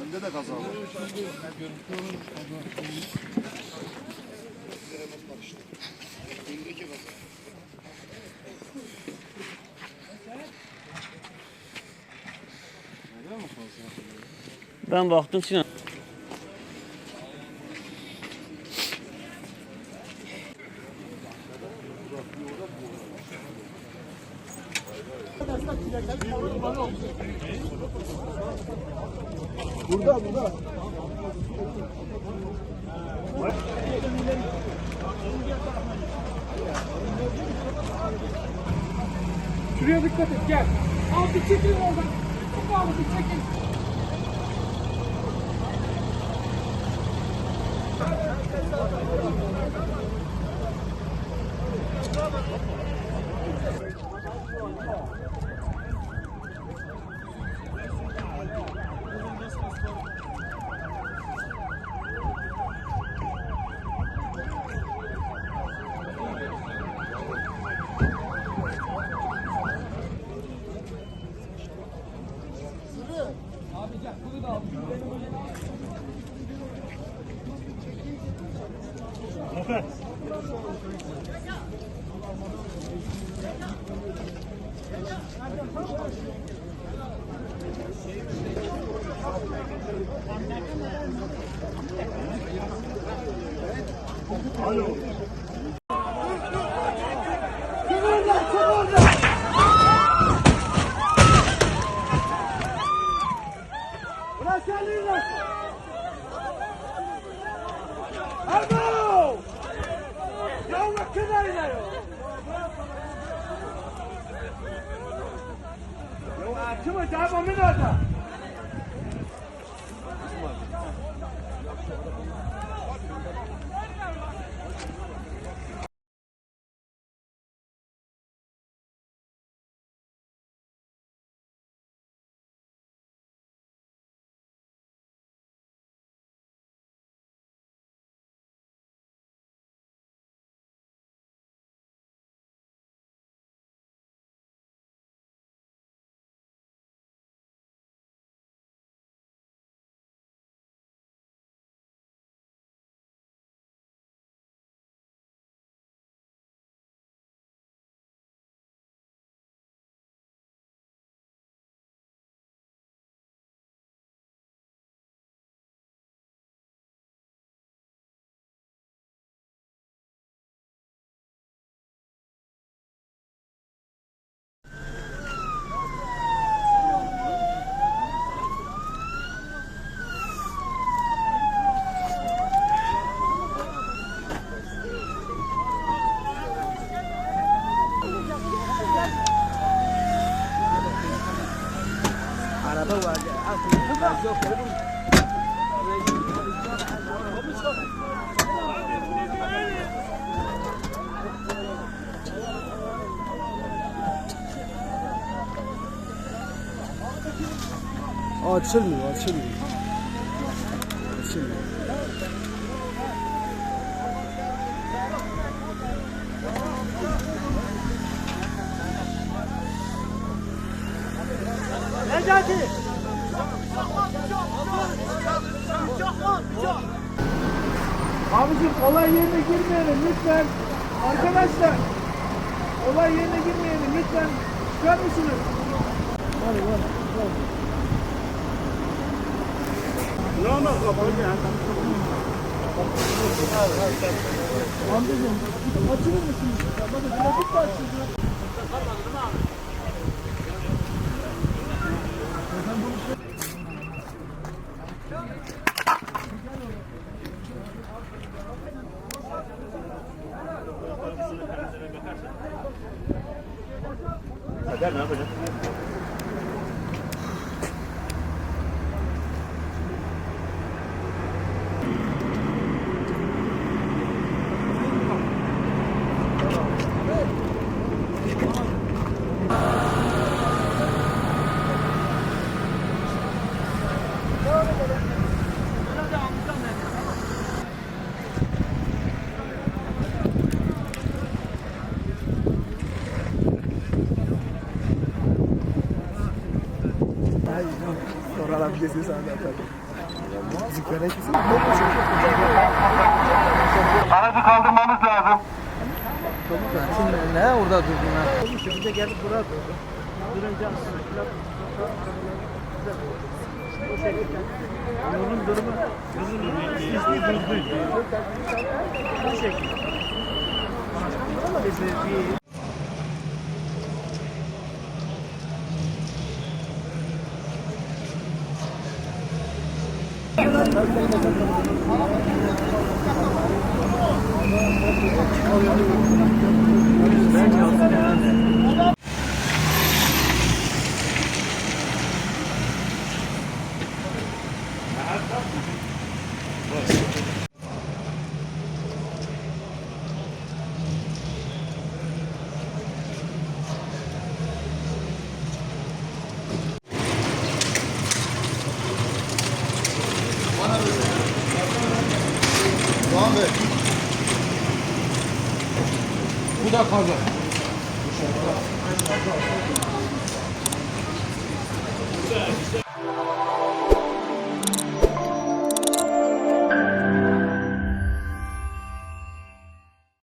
Önde de kaza var. Ben baktım Sinan. Burada. Şuraya dikkat et, gel. Al bir çekil oradan. Çok al bir çekil. Abi gel, bunu da al. Alo. Come on, dive on me, Nata. Açılmıyor. Necati! Abicim olay yerine girmeyelim lütfen. Arkadaşlar olay yerine girmeyelim lütfen. Çıkar mısınız? Hadi. Normal kapalı. Amcacığım açılır mısınız? Bakın trafik de açıldı. Hadi ne yapacağız? Sonra adam kesin sana da atar. Bizim köle kesin. Aracı kaldırmamız lazım. Şimdi ne orada durdun ha? Bir de gelip buraya durdu. Durunca aslında o şekilde. Yolun durumu istisni durdu. Bu şekilde. Ama biz bir Doğan Bey. Bu da kazan.